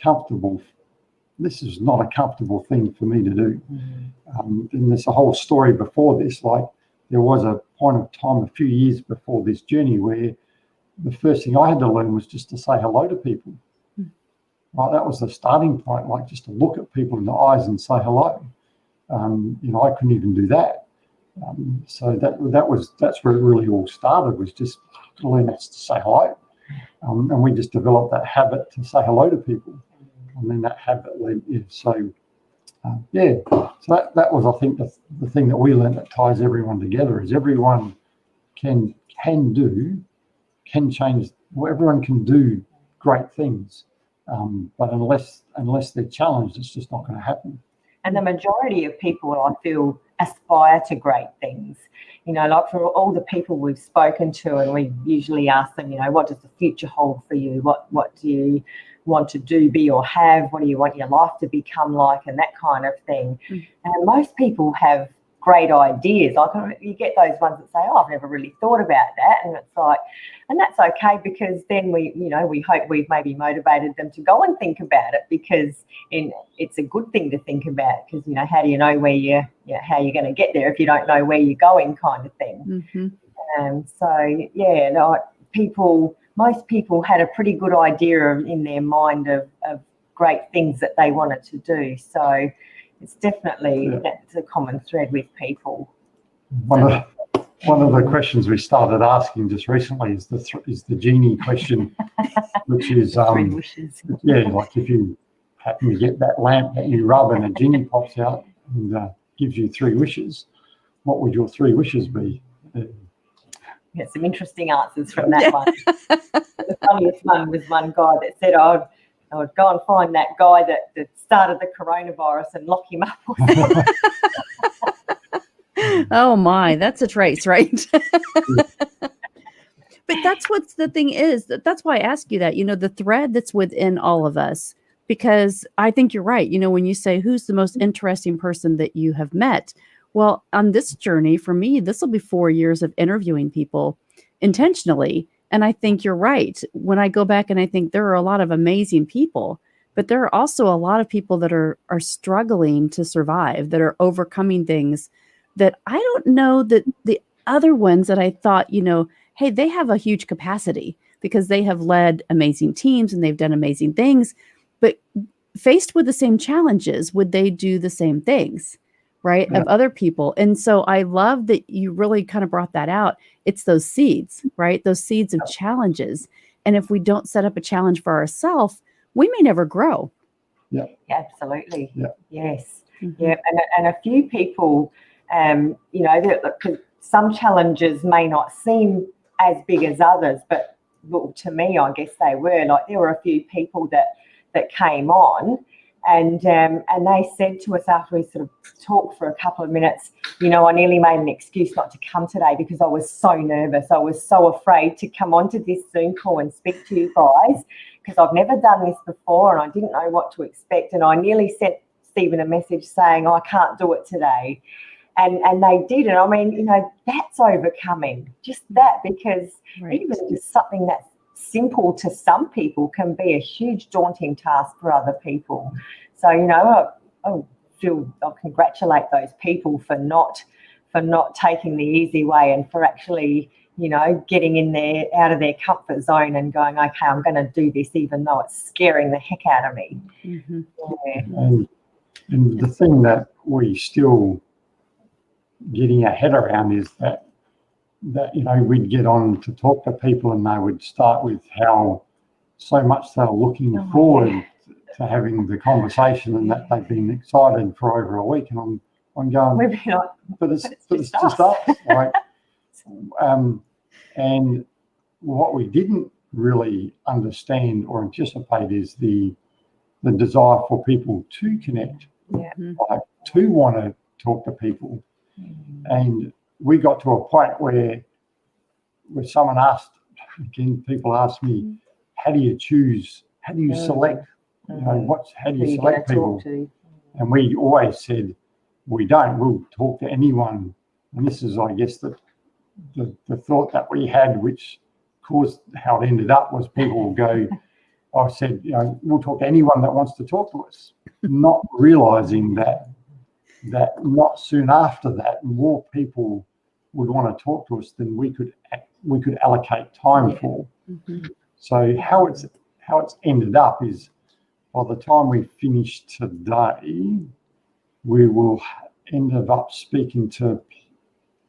comfortable. This is not a comfortable thing for me to do. And there's a whole story before this. Like, there was a point of time a few years before this journey where the first thing I had to learn was just to say hello to people. Right, that was the starting point, like just to look at people in the eyes and say hello. I couldn't even do that. So that's where it really all started, was just to learn to say hello. And we just developed that habit to say hello to people. And then that habit led, So that was, I think, the thing that we learned that ties everyone together, is everyone can change. Everyone can do great things, but unless they're challenged, it's just not going to happen. And the majority of people, I feel, aspire to great things. Like for all the people we've spoken to, and we usually ask them, what does the future hold for you? What do you want to do, be, or have? What do you want your life to become like, and that kind of thing? And most people have great ideas. Like, you get those ones that say, oh, I've never really thought about that. And it's like, and that's okay, because then we hope we've maybe motivated them to go and think about it, because it's a good thing to think about, because, how do you know how you're going to get there if you don't know where you're going, kind of thing. Most people had a pretty good idea in their mind of great things that they wanted to do. So it's definitely that's a common thread with people. One of the questions we started asking just recently is the genie question, which is Three wishes. like if you happen to get that lamp that you rub and a genie pops out and gives you 3 wishes, what would your 3 wishes be? Yeah, some interesting answers from that one. The funniest one was one guy that said, I would go and find that guy that started the coronavirus and lock him up. Oh my, that's a trace, right? But that's what's the thing is, that's why I ask you that, the thread that's within all of us, because I think you're right. When you say who's the most interesting person that you have met, well, on this journey, for me, this will be 4 years of interviewing people intentionally. And I think you're right. When I go back and I think there are a lot of amazing people, but there are also a lot of people that are struggling to survive, that are overcoming things that I don't know that the other ones that I thought, hey, they have a huge capacity because they have led amazing teams and they've done amazing things. But faced with the same challenges, would they do the same things? Right, of other people. And so I love that you really kind of brought that out. It's those seeds, right? Those seeds of challenges. And if we don't set up a challenge for ourselves, we may never grow. Yeah, absolutely. Yeah. Yes. Yeah. And a few people, some challenges may not seem as big as others, but to me, I guess they were. Like, there were a few people that came on, and they said to us after we sort of talked for a couple of minutes, I nearly made an excuse not to come today because I was so nervous. I was so afraid to come onto this Zoom call and speak to you guys, because I've never done this before and I didn't know what to expect. And I nearly sent Stephen a message saying, I can't do it today. And they did. And I mean, that's overcoming, just that, because even just something that's simple to some people can be a huge daunting task for other people. So, I'll congratulate those people for not taking the easy way, and for actually, getting out of their comfort zone and going, okay, I'm going to do this even though it's scaring the heck out of me. And the thing that we still getting our head around is that we'd get on to talk to people and they would start with how so much they're looking forward to having the conversation, and that they've been excited for over a week. And I'm going, but it's just us. Right? And what we didn't really understand or anticipate is the desire for people to connect, to want to talk to people. And we got to a point where someone asked, again, people asked me, how do you select, how do you select people? And we always said, we'll talk to anyone. And this is, I guess, the thought that we had, which caused how it ended up, was people will go, I said, we'll talk to anyone that wants to talk to us, not realizing that not soon after that, more people would want to talk to us than we could allocate time for. So how it's ended up is, by the time we finish today, we will end up speaking to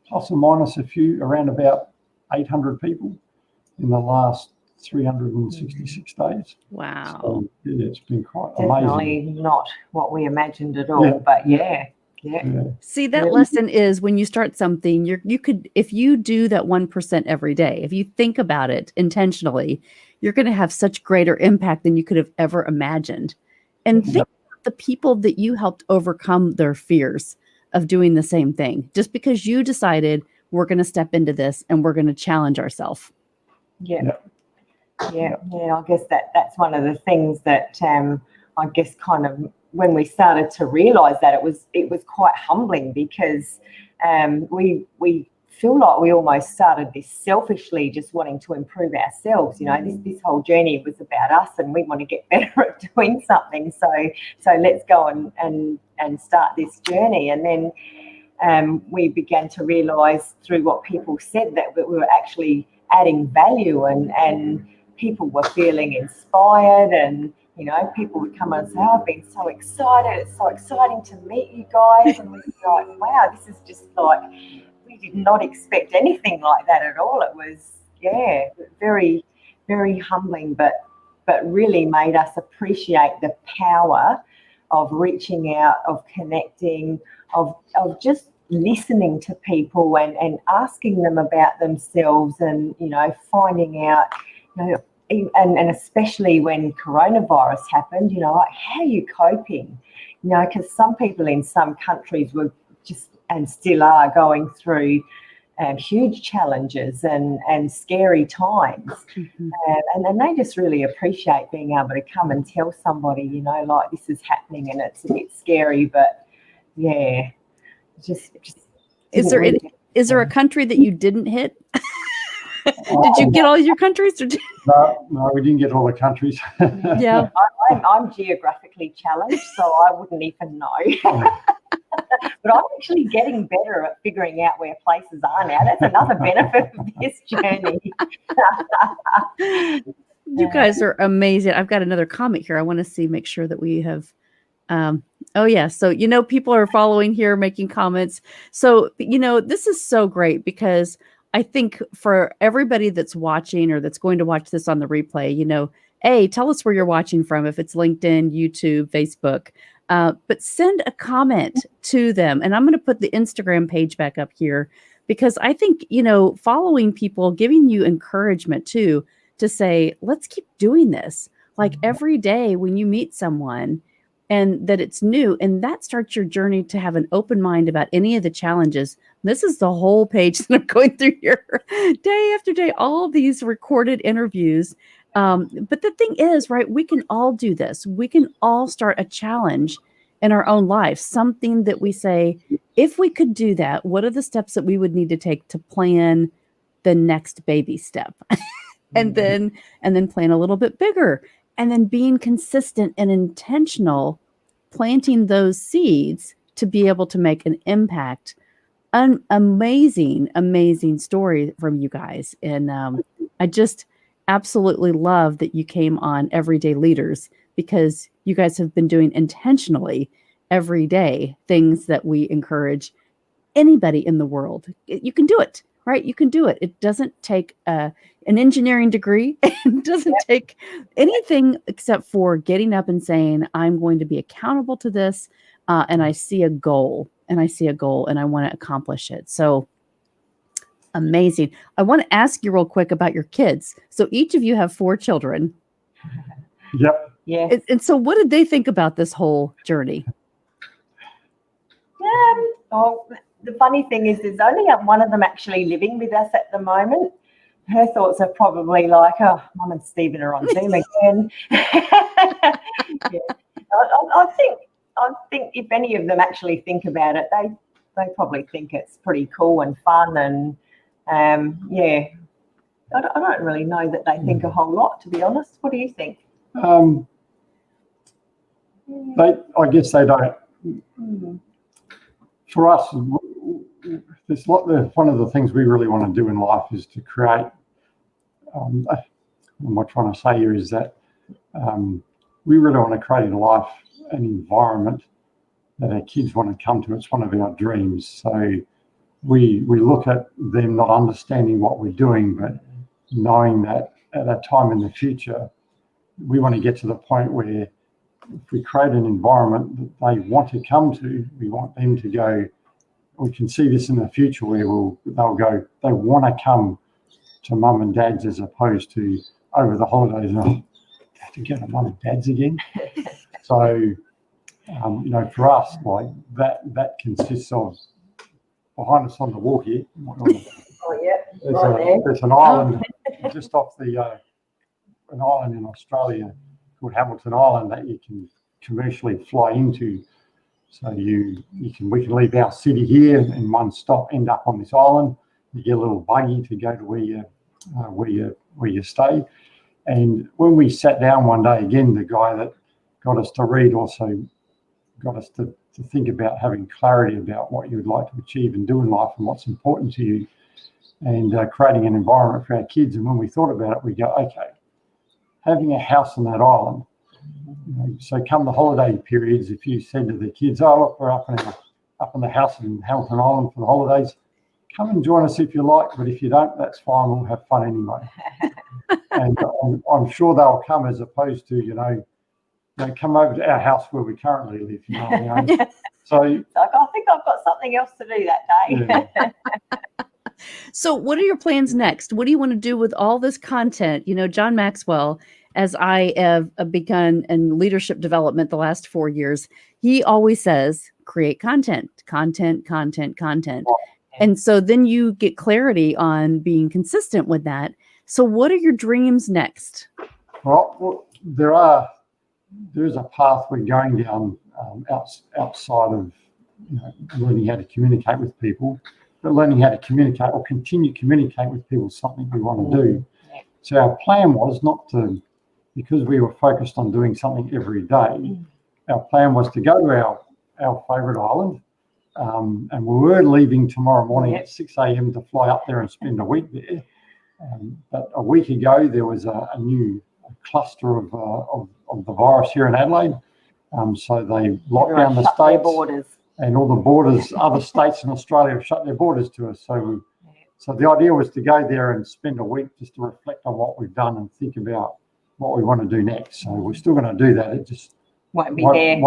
plus or minus a few, around about 800 people in the last 366 days. Wow. So, it's been quite definitely amazing. Not what we imagined at all, but yeah. See, that lesson is, when you start something, you could, if you do that 1% every day, if you think about it intentionally, you're going to have such greater impact than you could have ever imagined. And think about the people that you helped overcome their fears of doing the same thing, just because you decided, we're going to step into this and we're going to challenge ourselves. I guess that's one of the things that I guess kind of when we started to realise that, it was quite humbling, because we feel like we almost started this selfishly, just wanting to improve ourselves. You know, this whole journey was about us, and we want to get better at doing something. So let's go and start this journey. And then we began to realise through what people said that we were actually adding value, and people were feeling inspired, and you know, people would come and say, oh, I've been so excited, it's so exciting to meet you guys. And we'd be like, wow, this is just like, we did not expect anything like that at all. It was, yeah, very, very humbling, but really made us appreciate the power of reaching out, of connecting, of just listening to people and asking them about themselves, and, you know, finding out, you know, and especially when coronavirus happened, you know, like, how are you coping? You know, because some people in some countries were just, and still are, going through huge challenges and scary times. Mm-hmm. And they just really appreciate being able to come and tell somebody, you know, like, this is happening and it's a bit scary, but yeah, just is there a country that you didn't hit? Did you get all your countries? Or No, we didn't get all the countries. Yeah. I'm geographically challenged, so I wouldn't even know. But I'm actually getting better at figuring out where places are now. That's another benefit of this journey. You guys are amazing. I've got another comment here. I want to make sure that we have. Oh yeah. So, you know, people are following here, making comments. So, you know, this is so great, because I think for everybody that's watching or that's going to watch this on the replay, you know, tell us where you're watching from, if it's LinkedIn, YouTube, Facebook, but send a comment to them. And I'm going to put the Instagram page back up here, because I think, you know, following people, giving you encouragement too, to say, let's keep doing this. Like every day when you meet someone, and that it's new, and that starts your journey to have an open mind about any of the challenges. This is the whole page that I'm going through here, day after day, all these recorded interviews. But the thing is, right, we can all do this. We can all start a challenge in our own life, something that we say, if we could do that, what are the steps that we would need to take to plan the next baby step? and then plan a little bit bigger. And then being consistent and intentional, planting those seeds to be able to make an impact. An amazing, amazing story from you guys. And I just absolutely love that you came on Everyday Leaders, because you guys have been doing intentionally every day things that we encourage anybody in the world. You can do it. Right? You can do it. It doesn't take an engineering degree. It doesn't take anything except for getting up and saying, I'm going to be accountable to this. And I see a goal, and I want to accomplish it. So amazing. I want to ask you real quick about your kids. So each of you have 4 children. Yep. Yeah. And so what did they think about this whole journey? The funny thing is, there's only one of them actually living with us at the moment. Her thoughts are probably like, oh, Mum and Stephen are on Zoom again. Yeah. I think if any of them actually think about it, they probably think it's pretty cool and fun. And yeah, I don't really know that they think a whole lot, to be honest. What do you think? I guess they don't. For us, one of the things we really want to do in life is to create. What I'm trying to say here is that we really want to create in life an environment that our kids want to come to. It's one of our dreams. So we look at them not understanding what we're doing, but knowing that at a time in the future, we want to get to the point where if we create an environment that they want to come to, we want them to go, we can see this in the future where they'll go, they want to come to Mum and Dad's, as opposed to over the holidays, have to go to Mum and Dad's again. So, you know, for us, like that consists of, behind us on the wall here, there's an island just off an island in Australia called Hamilton Island that you can commercially fly into. So we can leave our city here in one stop, end up on this island. You get a little buggy to go to where you stay. And when we sat down one day, again, the guy that got us to read also got us to think about having clarity about what you would like to achieve and do in life and what's important to you, and creating an environment for our kids. And when we thought about it, we go, okay, having a house on that island. So come the holiday periods, if you said to the kids, oh, look, we're up in the house in Hamilton Island for the holidays, come and join us if you like, but if you don't, that's fine, we'll have fun anyway. And I'm sure they'll come, as opposed to, come over to our house where we currently live. So like, I think I've got something else to do that day. Yeah. So what are your plans next? What do you want to do with all this content? John Maxwell, as I have begun in leadership development the last 4 years, he always says, create content. And so then you get clarity on being consistent with that. So what are your dreams next? Well, there's a path we're going down outside of learning how to communicate with people, but learning how to communicate or continue to communicate with people is something we want to do. Yeah. So our plan was not to, because we were focused on doing something every day, our plan was to go to our favourite island, and we were leaving tomorrow morning at 6 a.m. to fly up there and spend a week there. But a week ago, there was a new cluster of the virus here in Adelaide. So they locked down the states, borders, and all the borders, other states in Australia have shut their borders to us. So the idea was to go there and spend a week just to reflect on what we've done and think about what we want to do next. So we're still going to do that. It just won't be there.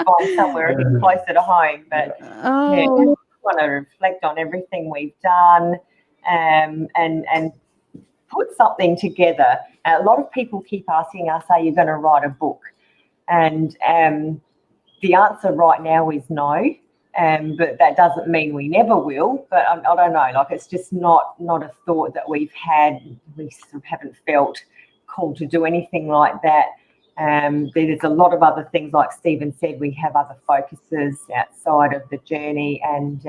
Find somewhere a bit closer to home, but we want to reflect on everything we've done, and put something together. A lot of people keep asking us, are you going to write a book? And the answer right now is no, but that doesn't mean we never will. But I don't know, it's just not a thought that we've had. We sort of haven't felt called to do anything like that. There's a lot of other things, like Stephen said, we have other focuses outside of the journey, and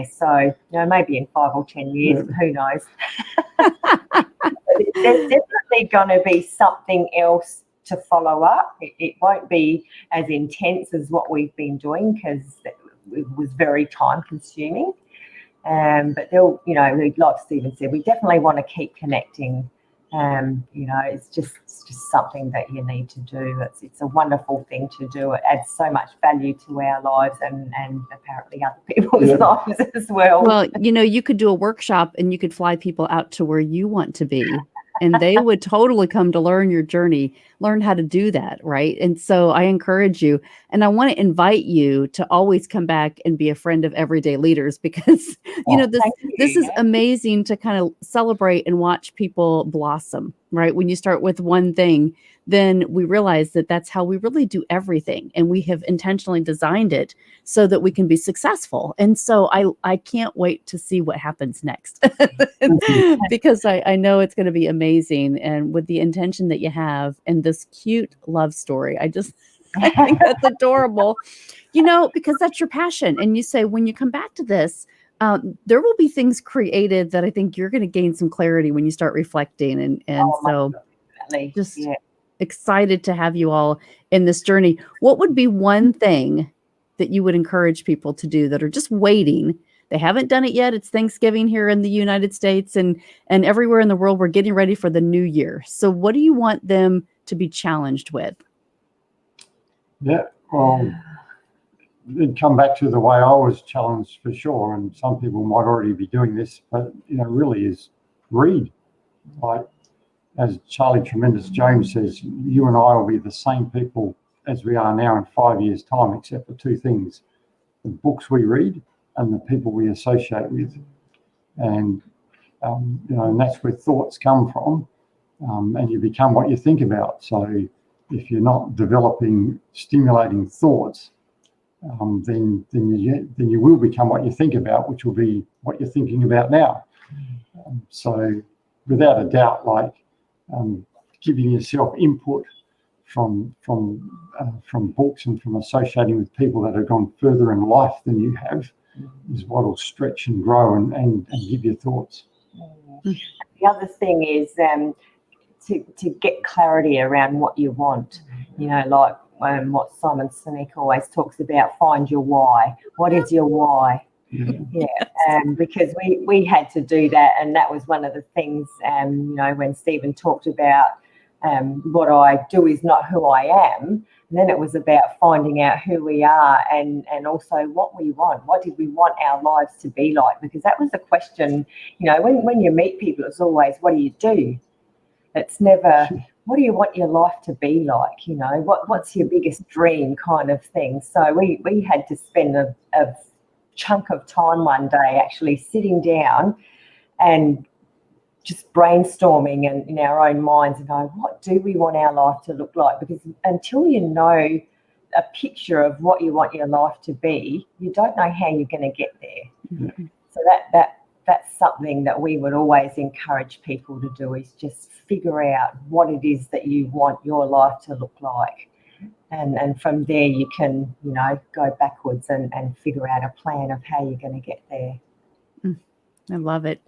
so maybe in 5 or 10 years, who knows. There's definitely going to be something else to follow up. It won't be as intense as what we've been doing, because it was very time consuming. But they'll, like Stephen said, we definitely want to keep connecting. It's just something that you need to do. It's a wonderful thing to do. It adds so much value to our lives and apparently other people's lives as well. Well, you could do a workshop and you could fly people out to where you want to be, and they would totally come to learn your journey, learn how to do that, right? And so I encourage you, and I want to invite you to always come back and be a friend of Everyday Leaders, because this is amazing to kind of celebrate and watch people blossom, right? When you start with one thing, then we realize that that's how we really do everything, and we have intentionally designed it so that we can be successful. And so I can't wait to see what happens next, because I know it's going to be amazing, and with the intention that you have and this cute love story, I think that's adorable, because that's your passion. And you say, when you come back to this, there will be things created that I think you're going to gain some clarity when you start reflecting. And so just excited to have you all in this journey. What would be one thing that you would encourage people to do that are just waiting? They haven't done it yet. It's Thanksgiving here in the United States, and everywhere in the world, we're getting ready for the new year. So what do you want them to be challenged with? Yeah, well, it'd come back to the way I was challenged, for sure. And some people might already be doing this, but really is read. Like, as Charlie Tremendous Jones says, you and I will be the same people as we are now in 5 years' time, except for two things: the books we read and the people we associate with. And and that's where thoughts come from, and you become what you think about. So if you're not developing stimulating thoughts, then you will become what you think about, which will be what you're thinking about now. So without a doubt, giving yourself input from books and from associating with people that have gone further in life than you have is what will stretch and grow and give you thoughts. The other thing is to get clarity around what you want. You know, like what Simon Sinek always talks about, find your why. What is your why? Because we had to do that, and that was one of the things, you know, when Stephen talked about what I do is not who I am, and then it was about finding out who we are and also what we want. What did we want our lives to be like? Because that was the question, you know, when you meet people, it's always, what do you do? It's never, what do you want your life to be like? You know, what's your biggest dream kind of thing? So we had to spend a chunk of time one day actually sitting down and just brainstorming and in our own minds and going, what do we want our life to look like? Because until you know a picture of what you want your life to be, you don't know how you're going to get there. So that's something that we would always encourage people to do, is just figure out what it is that you want your life to look like. And from there you can, you know, go backwards and figure out a plan of how you're going to get there. I love it.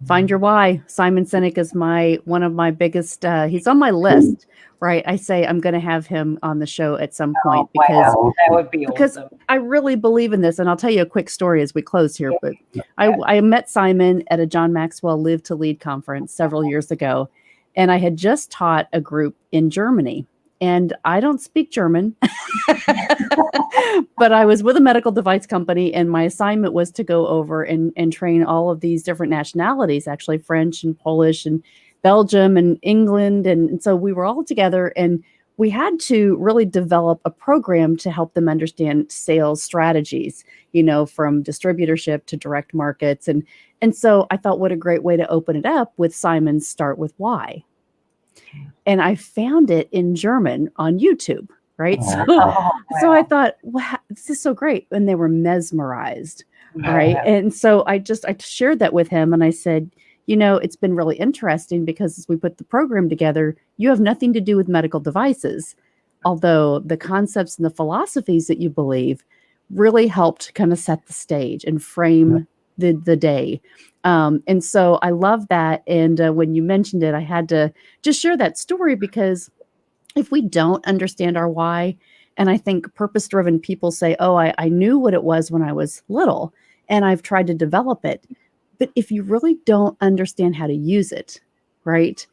Find your why. Simon Sinek is one of my biggest, he's on my list, right? I say I'm going to have him on the show at some point because that would be awesome. I really believe in this. And I'll tell you a quick story as we close here. But I met Simon at a John Maxwell Live to Lead conference several years ago. And I had just taught a group in Germany. And I don't speak German, but I was with a medical device company, and my assignment was to go over and train all of these different nationalities, actually French and Polish and Belgium and England. And so we were all together, and we had to really develop a program to help them understand sales strategies, you know, from distributorship to direct markets. And so I thought, what a great way to open it up with Simon's Start With Why. And I found it in German on YouTube, right? So I thought, wow, this is so great. And they were mesmerized, right? And so I shared that with him, and I said, you know, it's been really interesting because as we put the program together, you have nothing to do with medical devices, although the concepts and the philosophies that you believe really helped kind of set the stage and frame the day. And so I love that. And when you mentioned it, I had to just share that story, because if we don't understand our why, and I think purpose-driven people say, oh, I knew what it was when I was little and I've tried to develop it. But if you really don't understand how to use it, right?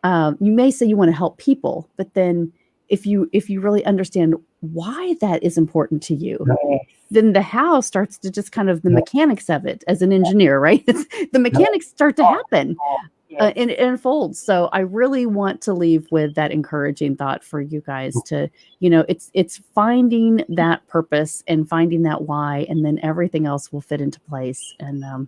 You may say you want to help people, but then if you really understand why that is important to you, then the how starts to just kind of the mechanics of it as an engineer, right? The mechanics start to happen and it unfolds. So I really want to leave with that encouraging thought for you guys to, you know, it's finding that purpose and finding that why, and then everything else will fit into place. And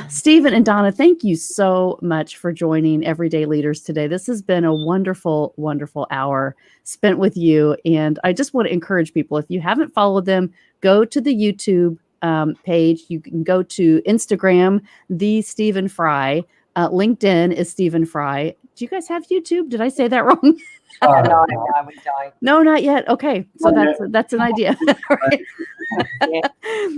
Stephen and Donna, thank you so much for joining Everyday Leaders today. This has been a wonderful, wonderful hour spent with you. And I just want to encourage people, if you haven't followed them, go to the YouTube page. You can go to Instagram, the Stephen Fry. LinkedIn is Stephen Fry. Do you guys have YouTube? Did I say that wrong? No, we don't. No, not yet. Okay, so that's an idea. Right?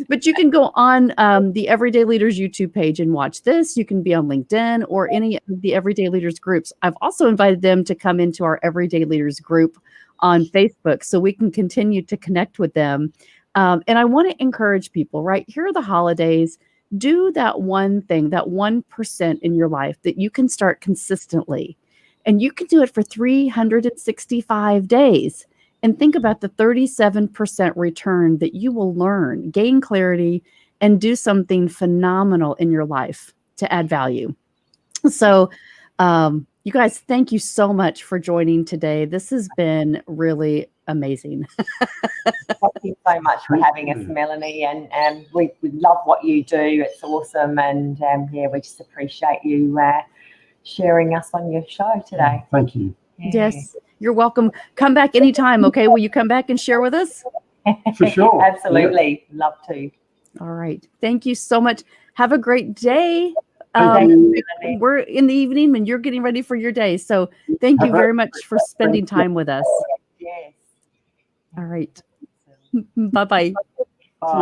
But you can go on the Everyday Leaders YouTube page and watch this. You can be on LinkedIn or any of the Everyday Leaders groups. I've also invited them to come into our Everyday Leaders group on Facebook so we can continue to connect with them. And I want to encourage people, right? Here are the holidays. Do that one thing, that 1% in your life that you can start consistently. And you can do it for 365 days. And think about the 37% return that you will learn, gain clarity, and do something phenomenal in your life to add value. So, you guys, thank you so much for joining today. This has been really amazing. Thank you so much for having us, Melahni, and we love what you do. It's awesome, and we just appreciate you sharing us on your show today. Thank you. Yes, you're welcome. Come back anytime, okay? Will you come back and share with us? For sure. Absolutely. Love to. All right. Thank you so much. Have a great day. Thank you. we're in the evening and you're getting ready for your day. So thank you very much for spending time with us. Yes. All right. Bye-bye.